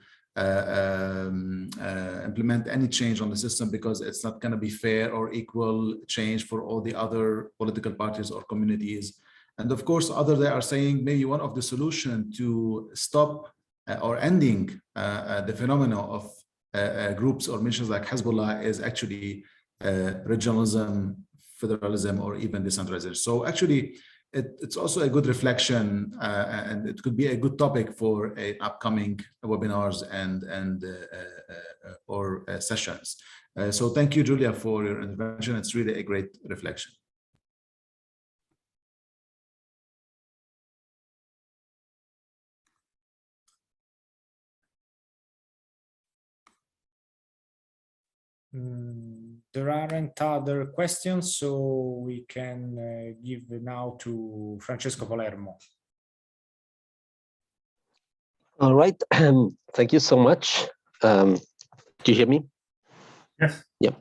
implement any change on the system because it's not going to be fair or equal change for all the other political parties or communities. And of course, others, they are saying maybe one of the solutions to stop or ending the phenomena of groups or missions like Hezbollah is actually regionalism, federalism, or even decentralization. So actually, it's also a good reflection, and it could be a good topic for upcoming webinars and sessions. So thank you, Giulia, for your intervention. It's really a great reflection. There aren't other questions, so we can give now to Francesco Palermo. All right. Thank you so much. Do you hear me? Yes. Yeah.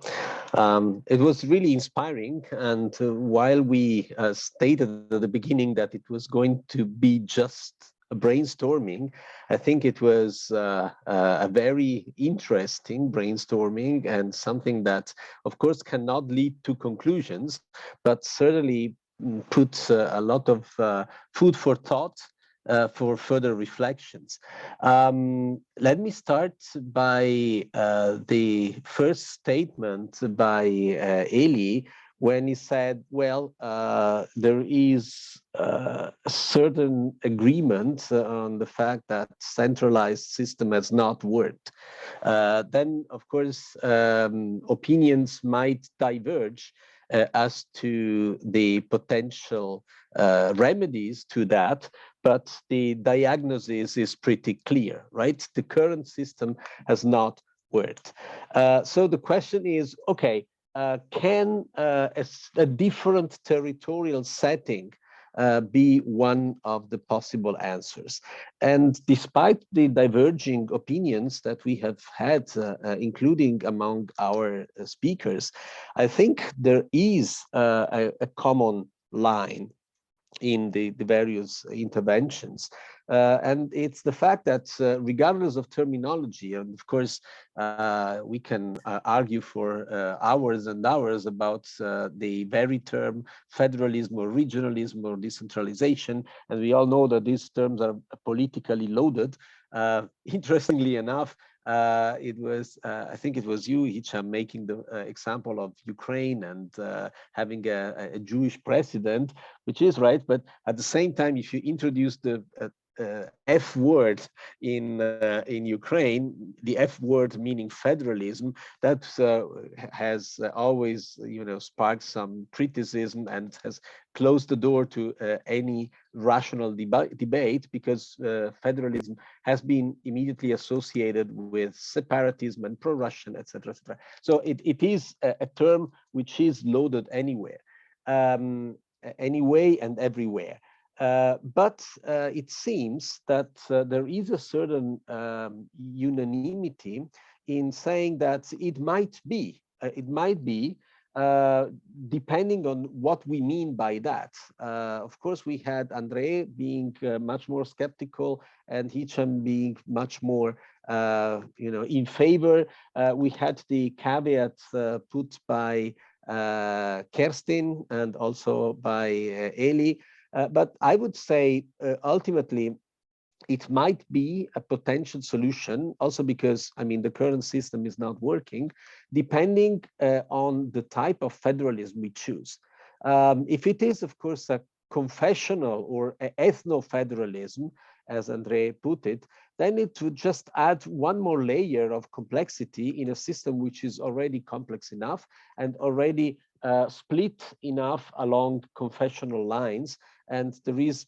It was really inspiring. And while we stated at the beginning that it was going to be just a brainstorming, I think it was a very interesting brainstorming and something that, of course, cannot lead to conclusions, but certainly puts a lot of food for thought for further reflections. Let me start by the first statement by Elie, when he said, well, there is a certain agreement on the fact that centralized system has not worked. Then, of course, opinions might diverge as to the potential remedies to that, but the diagnosis is pretty clear, right? The current system has not worked. So the question is, okay, can a different territorial setting be one of the possible answers? And despite the diverging opinions that we have had, including among our speakers, I think there is a common line in the various interventions. And it's the fact that regardless of terminology, and of course, we can argue for hours and hours about the very term federalism or regionalism or decentralization. And we all know that these terms are politically loaded. Interestingly enough, it was, I think it was you, Hicham, making the example of Ukraine and having a Jewish president, which is right. But at the same time, if you introduce the F word in Ukraine, the F word meaning federalism, that has always, sparked some criticism and has closed the door to any rational debate, because federalism has been immediately associated with separatism and pro-Russian, etc., etc. So it is a term which is loaded anywhere, anyway and everywhere. But it seems that there is a certain unanimity in saying that it might be, depending on what we mean by that. Of course, we had André being much more skeptical and Hicham being much more, in favor. We had the caveat put by Kerstin and also by Elie. But I would say ultimately it might be a potential solution, also because, the current system is not working, depending on the type of federalism we choose. If it is, of course, a confessional or ethno-federalism, as André put it, then it would just add one more layer of complexity in a system which is already complex enough and already split enough along confessional lines. And there is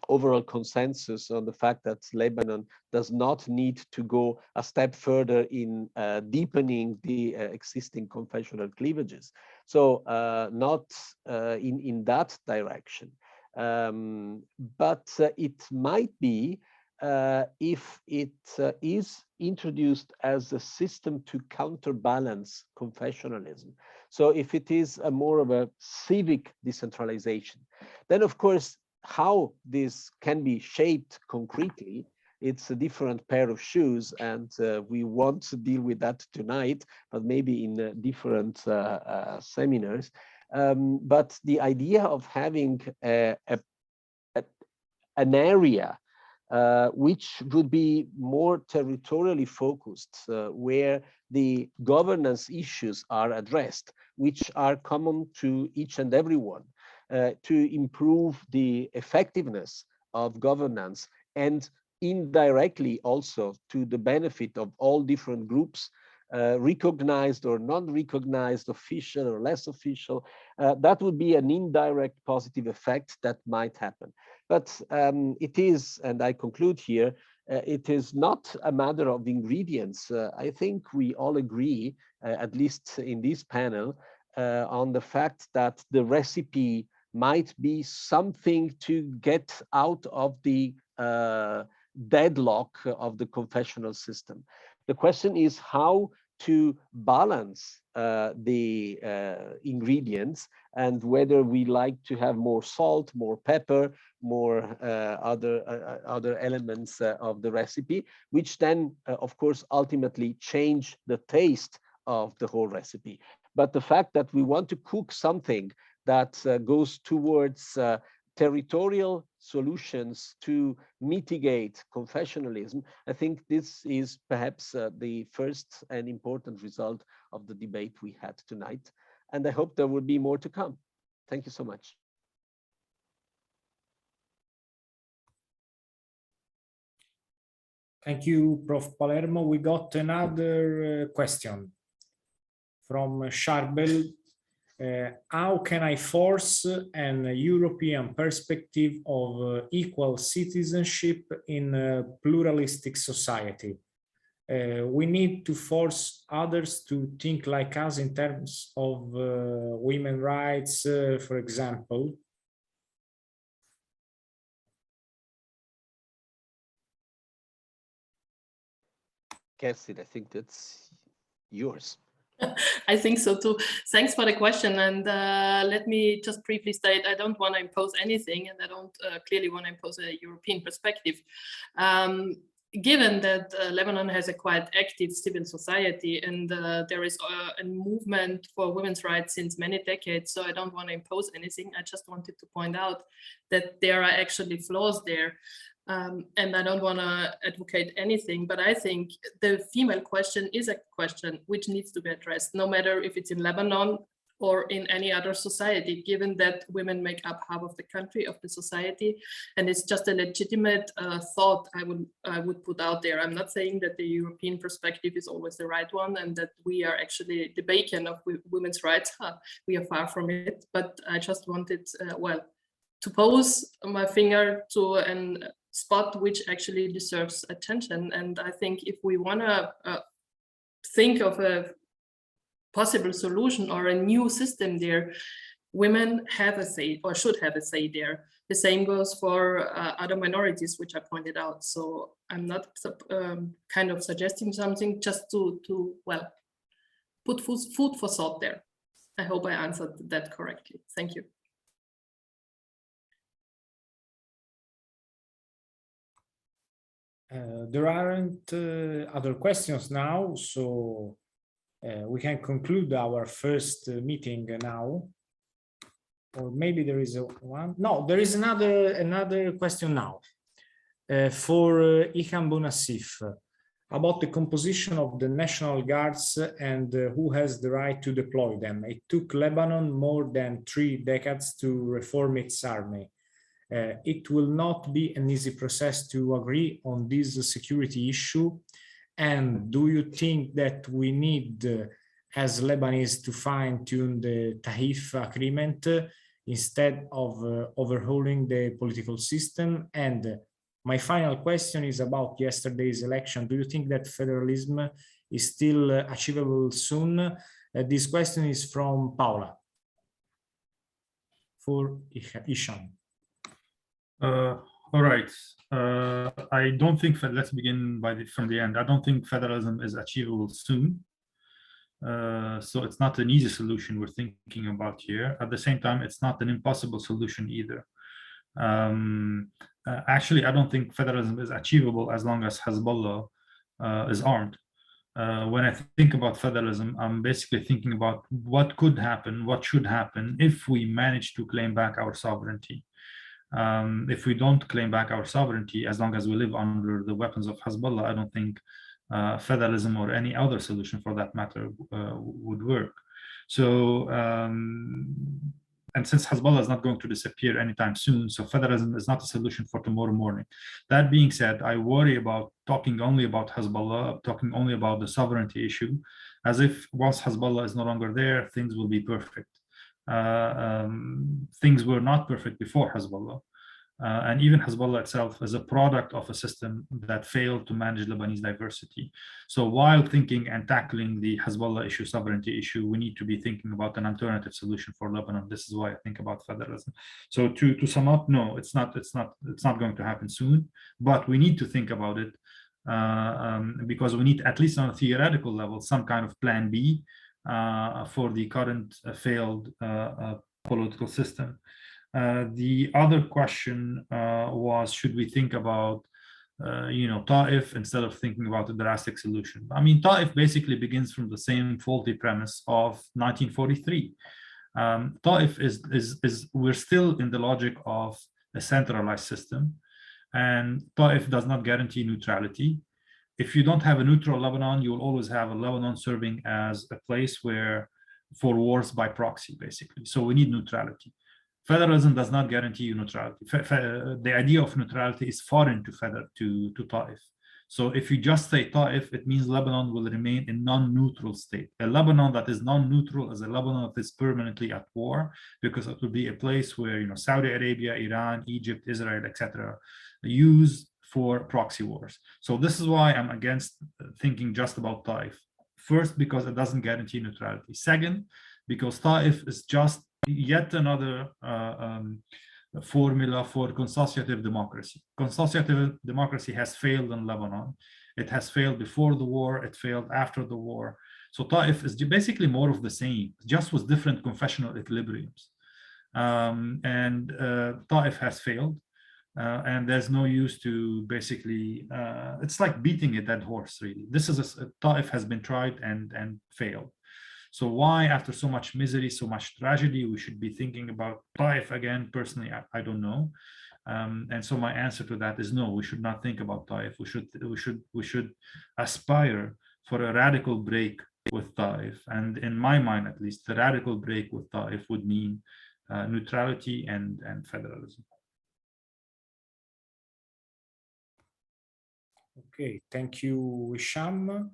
overall consensus on the fact that Lebanon does not need to go a step further in deepening the existing confessional cleavages. So not in that direction. But it might be if it is introduced as a system to counterbalance confessionalism. So if it is a more of a civic decentralization, then of course, how this can be shaped concretely, it's a different pair of shoes, and we want to deal with that tonight, but maybe in different seminars. But the idea of having an area which would be more territorially focused, where the governance issues are addressed, which are common to each and every one, to improve the effectiveness of governance and indirectly also to the benefit of all different groups, recognized or non-recognized, official or less official. That would be an indirect positive effect that might happen. But it is, and I conclude here, it is not a matter of ingredients. I think we all agree, at least in this panel, on the fact that the recipe might be something to get out of the deadlock of the confessional system. The question is how to balance the ingredients, and whether we like to have more salt, more pepper, more other elements of the recipe, which then, of course, ultimately change the taste of the whole recipe. But the fact that we want to cook something that goes towards territorial solutions to mitigate confessionalism, I think this is perhaps the first and important result of the debate we had tonight. And I hope there will be more to come. Thank you so much. Thank you, Prof. Palermo. We got another question from Charbel. How can I force an European perspective of equal citizenship in a pluralistic society? We need to force others to think like us in terms of women's rights, for example. Kerstin, I think that's yours. I think so too. Thanks for the question. And let me just briefly state, I don't want to impose anything, and I don't clearly want to impose a European perspective. Given that Lebanon has a quite active civil society, and there is a movement for women's rights since many decades, so I don't want to impose anything. I just wanted to point out that there are actually flaws there. And I don't want to advocate anything, but I think the female question is a question which needs to be addressed, no matter if it's in Lebanon or in any other society, given that women make up half of the country, of the society. And it's just a legitimate thought I would put out there. I'm not saying that the European perspective is always the right one and that we are actually the beacon of women's rights. We are far from it, but I just wanted, to pose my finger to a spot which actually deserves attention. And I think if we want to think of a possible solution or a new system there, women have a say or should have a say there. The same goes for other minorities, which I pointed out. So I'm not kind of suggesting something, just to put food for thought there. I hope I answered that correctly. Thank you. There aren't other questions now, so we can conclude our first meeting now. Or maybe there is one. No, there is another question now for Hicham Nassif about the composition of the National Guards and who has the right to deploy them. It took Lebanon more than 3 decades to reform its army. It will not be an easy process to agree on this security issue. And do you think that we need, as Lebanese, to fine-tune the Taif agreement instead of overhauling the political system? And my final question is about yesterday's election. Do you think that federalism is still achievable soon? This question is from Paula for Hicham. All right. I don't think, let's begin from the end. I don't think federalism is achievable soon. So it's not an easy solution we're thinking about here. At the same time, it's not an impossible solution either. Actually, I don't think federalism is achievable as long as Hezbollah is armed. When I think about federalism, I'm basically thinking about what could happen, what should happen if we manage to claim back our sovereignty. If we don't claim back our sovereignty, as long as we live under the weapons of Hezbollah, I don't think federalism or any other solution for that matter would work. So, and since Hezbollah is not going to disappear anytime soon, so federalism is not a solution for tomorrow morning. That being said, I worry about talking only about Hezbollah, talking only about the sovereignty issue, as if once Hezbollah is no longer there, things will be perfect. Things were not perfect before Hezbollah. and even Hezbollah itself is a product of a system that failed to manage Lebanese diversity. So while thinking and tackling the Hezbollah issue, sovereignty issue, we need to be thinking about an alternative solution for Lebanon. This is why I think about federalism. So to sum up, no, it's not going to happen soon, but we need to think about it because we need, at least on a theoretical level, some kind of plan B for the current failed political system. The other question was, should we think about, Ta'if instead of thinking about a drastic solution? I mean, Ta'if basically begins from the same faulty premise of 1943. Ta'if we're still in the logic of a centralized system, and Ta'if does not guarantee neutrality. If you don't have a neutral Lebanon, you will always have a Lebanon serving as a place for wars by proxy, basically. So we need neutrality. Federalism does not guarantee you neutrality. The idea of neutrality is foreign to Ta'if. So if you just say Ta'if, it means Lebanon will remain in non-neutral state. A Lebanon that is non-neutral is a Lebanon that is permanently at war, because it will be a place where Saudi Arabia, Iran, Egypt, Israel, etc. use for proxy wars. So this is why I'm against thinking just about Ta'if. First, because it doesn't guarantee neutrality. Second, because Ta'if is just yet another formula for consociative democracy. Consociative democracy has failed in Lebanon. It has failed before the war. It failed after the war. So Ta'if is basically more of the same, just with different confessional equilibriums. Ta'if has failed. And there's no use to basically, it's like beating a dead horse, really. This is Ta'if has been tried and failed. So why, after so much misery, so much tragedy, we should be thinking about Ta'if again? Personally, I don't know. And so my answer to that is no, we should not think about Ta'if. We should aspire for a radical break with Ta'if. And in my mind, at least, the radical break with Ta'if would mean neutrality and federalism. Okay, thank you, Hicham.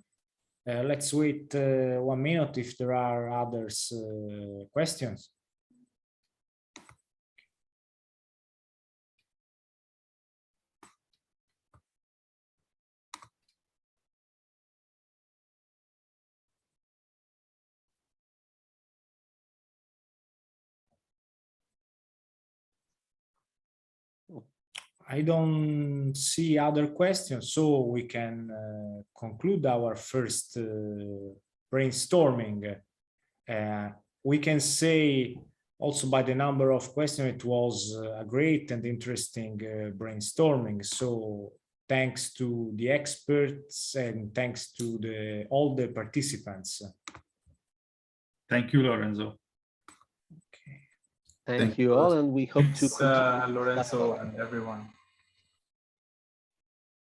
Let's wait 1 minute if there are others questions. I don't see other questions, so we can conclude our first brainstorming. We can say also by the number of questions, it was a great and interesting brainstorming. So thanks to the experts and thanks to all the participants. Thank you, Lorenzo. Thank you all, and we hope to Lorenzo and everyone.